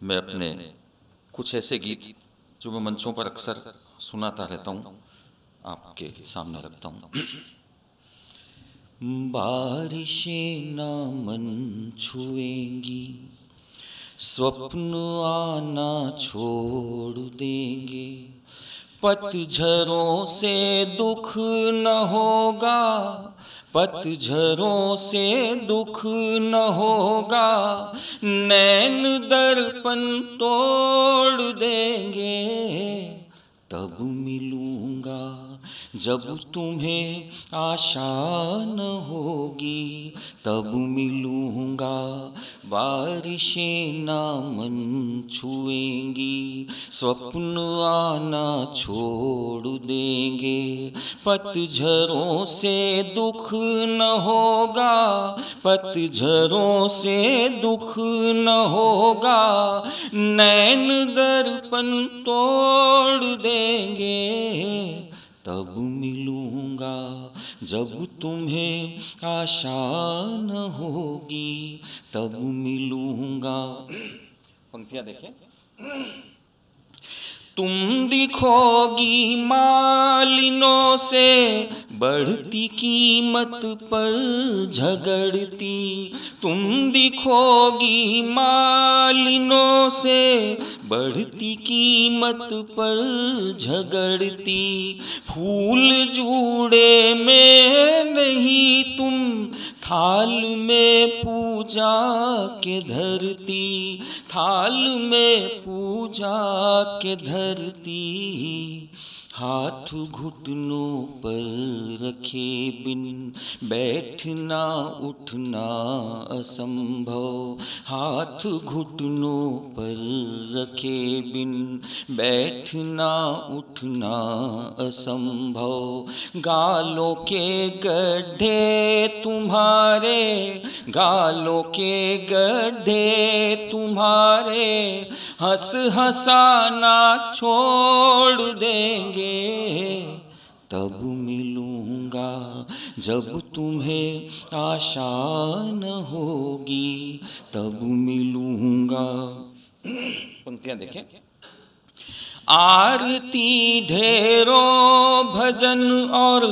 मैं अपने कुछ ऐसे गीत जो मैं मंचों पर अक्सर सुनाता रहता हूँ आपके सामने रखता हूँ। बारिशें ना मन छुएंगी, स्वप्न आना छोड़ देंगे, पतझड़ों से दुख न होगा, पतझड़ों से दुख न होगा, नैन दर्पण तोड़ देंगे, तब मिलूंगा जब तुम्हें आशा न होगी, तब मिलूंगा। बारिशें ना मन छुएंगी, स्वप्न आना छोड़ देंगे, पतझड़ों से दुख न होगा, पतझड़ों से दुख न होगा, नैन दर्पण तोड़ देंगे, तब मिलूंगा जब तुम्हें आशा न होगी, तब मिलूंगा। पंक्तियां देखें। तुम दिखोगी मालिनों से बढ़ती कीमत पर झगड़ती, तुम दिखोगी मालिनों से बढ़ती कीमत पर झगड़ती, फूल जूड़े में नहीं तुम थाल में पूजा के धरती, थाल में पूजा के धरती, हाथ घुटनों पर रखे बिन बैठना उठना असंभव, हाथ घुटनों पर रखे बिन बैठना उठना असंभव, गालों के गड्ढे तुम्हारे, गालों के गड्ढे तुम्हारे, हंस हंसाना छोड़ देंगे, तब मिलूंगा जब तुम्हें आशा न होगी, तब मिलूंगा। पंक्तियां देखें। आरती ढेरों भजन और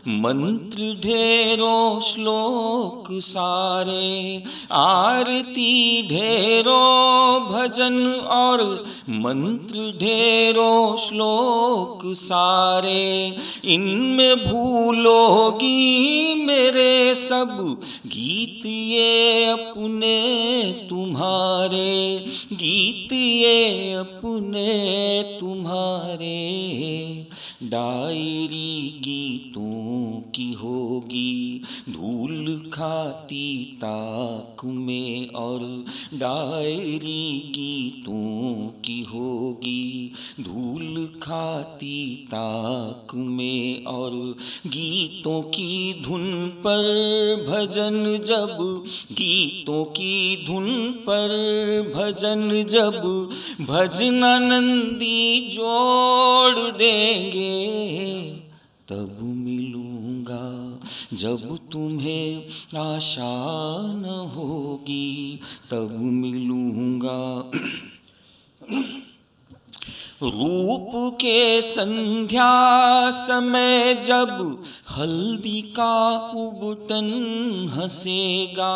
मंत्र ढेरों श्लोक सारे, आरती ढेरों भजन और मंत्र ढेरों श्लोक सारे, इनमें भूलोगी मेरे सब गीत ये अपने तुम्हारे, गीत ये अपने तुम्हारे, डायरी गीतों की होगी धूल खाती ताक में, और डायरी गीतों की होगी धूल खाती ताक में, और गीतों की धुन पर भजन जब, गीतों की धुन पर भजन जब, भजनानंदी जोड़ देंगे, तब मिलूंगा जब तुम्हें आशा न होगी, तब मिलूंगा। रूप के संध्या समय जब हल्दी का उबटन हंसेगा,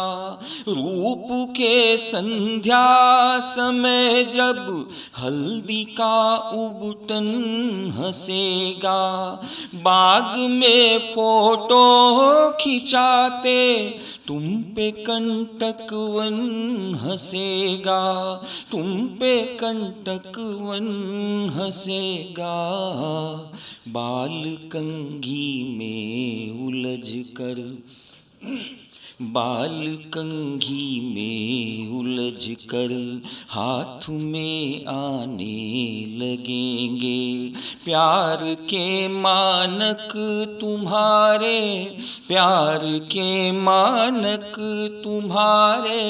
रूप के संध्या समय जब हल्दी का उबटन हंसेगा, बाग में फोटो खिंचाते तुम पे कंटकवन हंसेगा, तुम पे कंटकवन हंसेगा, बाल कंघी में उलझ कर, बाल कंघी में उलझ कर हाथ में आने लगेंगे, प्यार के मानक तुम्हारे, प्यार के मानक तुम्हारे,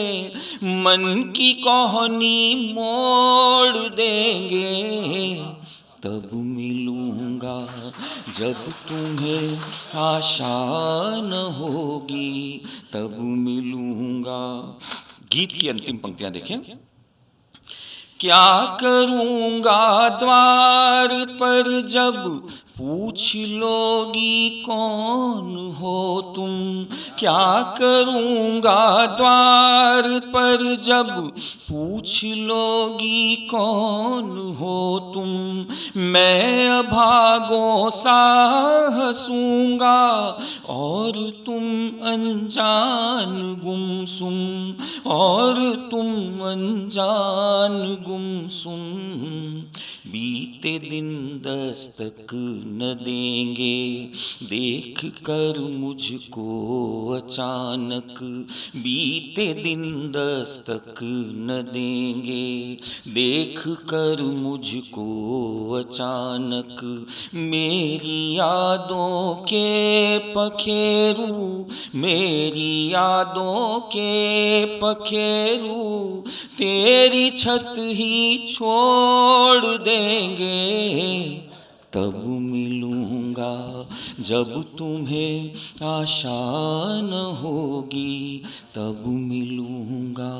मन की कहानी मोड़ देंगे, तब मिलूंगा जब तुम्हें आशा न होगी, तब मिलूंगा। गीत की अंतिम पंक्तियां देखें। क्या करूँगा द्वार पर जब पूछ लोगी कौन हो तुम। क्या करूँगा द्वार पर जब पूछ लोगी कौन हो तुम। मैं अभागों सा हंसूंगा और तुम अनजान गुमसुम, और तुम अनजान गुमसुम। बीते दिन दस्तक न देंगे देख कर मुझको अचानक। बीते दिन दस्तक न देंगे देख कर मुझको अचानक। मेरी यादों के पखेरू, मेरी यादों के पखेरू तेरी छत ही छोड़ देंगे। तब मिलूँगा जब तुम्हें आशा न होगी, तब मिलूँगा,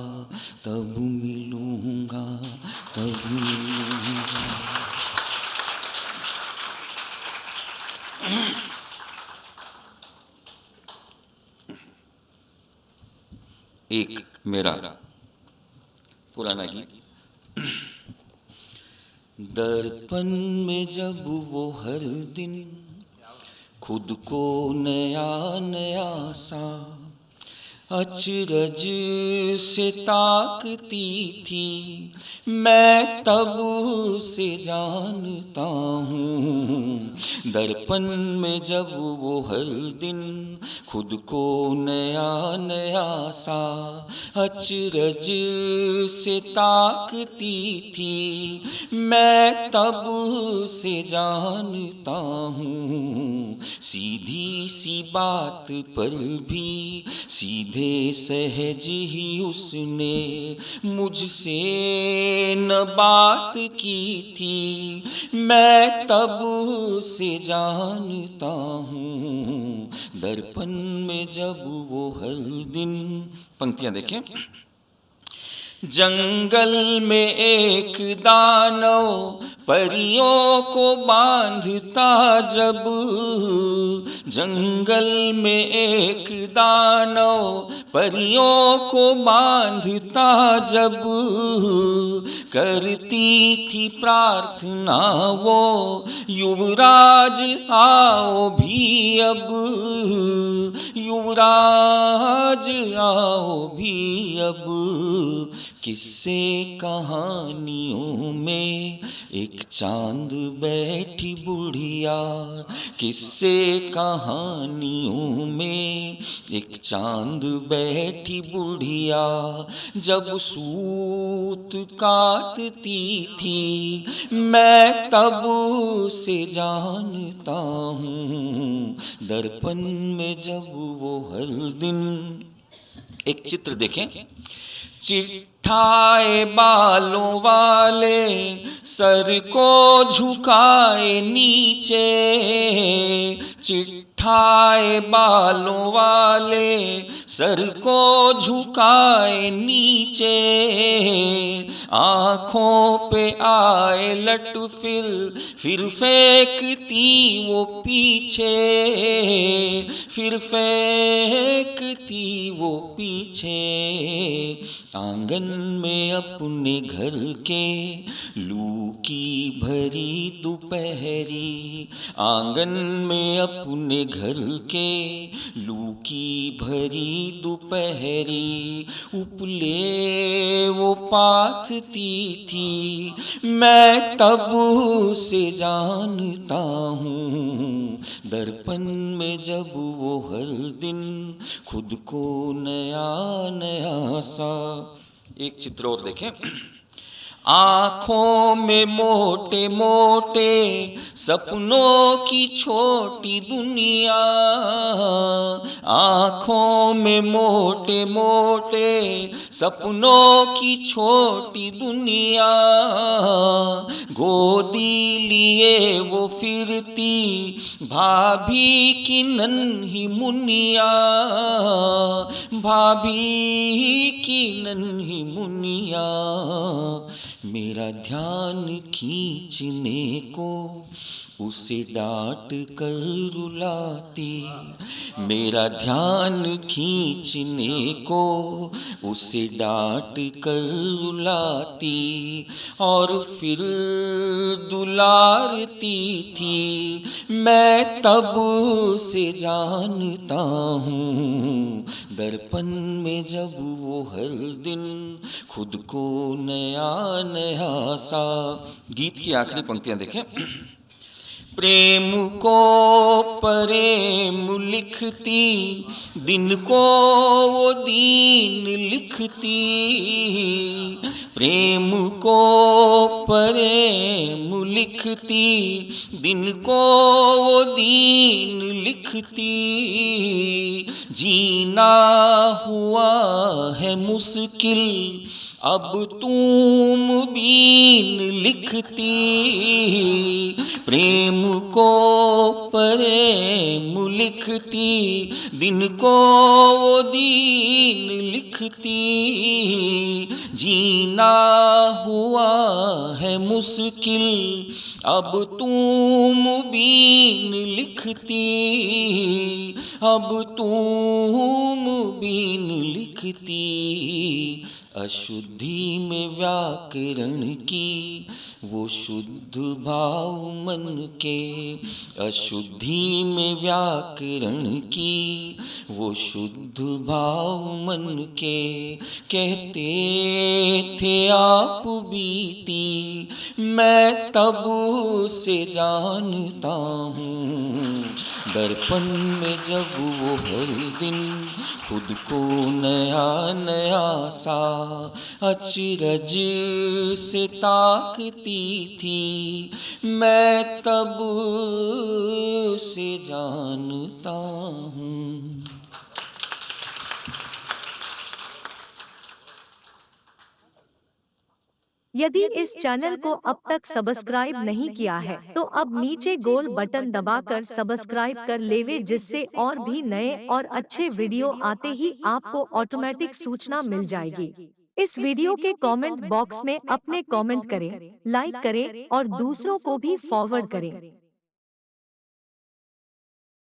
तब मिलूँगा, तब मिलूँगा। एक मेरा पुराना गीत। दर्पण में जब वो हर दिन खुद को नया नया सा अचरज से ताकती थी, मैं तब से जानता हूँ। दर्पण में जब वो हर दिन खुद को नया नया सा अचरज से ताकती थी, मैं तब से जानता हूँ। सीधी सी बात पर भी सीधे सहज ही उसने मुझसे न बात की थी, मैं तब से जानता हूँ। दर्पण में जब वो हर दिन, पंक्तियां देखें। जंगल में एक दानव परियों को बांधता जब, जंगल में एक दानव परियों को बांधता जब, करती थी प्रार्थना वो युवराज आओ भी अब, युवराज आओ भी अब। किस्से कहानियों में एक चांद बैठी बुढ़िया, किस्से कहानियों में एक चांद बैठी बुढ़िया, जब सूत काटती थी, मैं तब से जानता हूँ। दर्पण में जब वो हर दिन, एक चित्र देखें। चिट्ठाए बालों वाले सर को झुकाए नीचे, चिट्ठाए बालों वाले सर को झुकाए नीचे, आँखों पे आए लट फिर फेंकती वो पीछे, फिर फेंकती वो पीछे। आंगन में अपने घर के लू की भरी दोपहरी, आंगन में अपने घर के लू की भरी दोपहरी, उपले वो पाथती थी, मैं तब से जानता हूँ। दर्पण में जब वो हर दिन खुद को नया नया सा, एक चित्र और देखें। आँखों में मोटे मोटे सपनों की छोटी दुनिया, आँखों में मोटे मोटे सपनों की छोटी दुनिया, गोदी लिए वो फिरती भाभी की नन्ही मुनिया, भाभी की नन्ही मुनिया। मेरा ध्यान खींचने को उसे डांट कर रुलाती, मेरा ध्यान खींचने को उसे डांट कर रुलाती, और फिर दुलारती थी। मैं तब से जानता हूँ, दर्पण में जब वो हर दिन खुद को नया नया सा। गीत की आखिरी पंक्तियां देखें। प्रेम को प्रेम लिखती, दिन को वो दीन लिखती, प्रेम को प्रेम लिखती, दिन को वो दीन लिखती, जीना हुआ है मुश्किल अब तुम बीन लिखती, प्रेम को प्रेम लिखती, दिन को वो दीन लिखती, जीना हुआ है मुश्किल अब तुम बीन लिखती, अब तुम बीन लिखती। अशुद्धि में व्याकरण की वो शुद्ध भाव मन के, अशुद्धि में व्याकरण की वो शुद्ध भाव मन के, कहते थे आप बीती, मैं तब से जानता हूँ, दर्पण में जब वो हर दिन खुद को नया नया सा अचरज से ताकती थी, मैं तब से जानता हूँ। यदि इस चैनल को अब तक सब्सक्राइब नहीं किया है तो अब नीचे गोल बटन दबाकर सब्सक्राइब कर लेवे, जिससे और भी नए और अच्छे वीडियो आते ही आपको ऑटोमेटिक सूचना मिल जाएगी। इस वीडियो के कमेंट बॉक्स में अपने कमेंट करें, लाइक करें और दूसरों को भी फॉरवर्ड करें।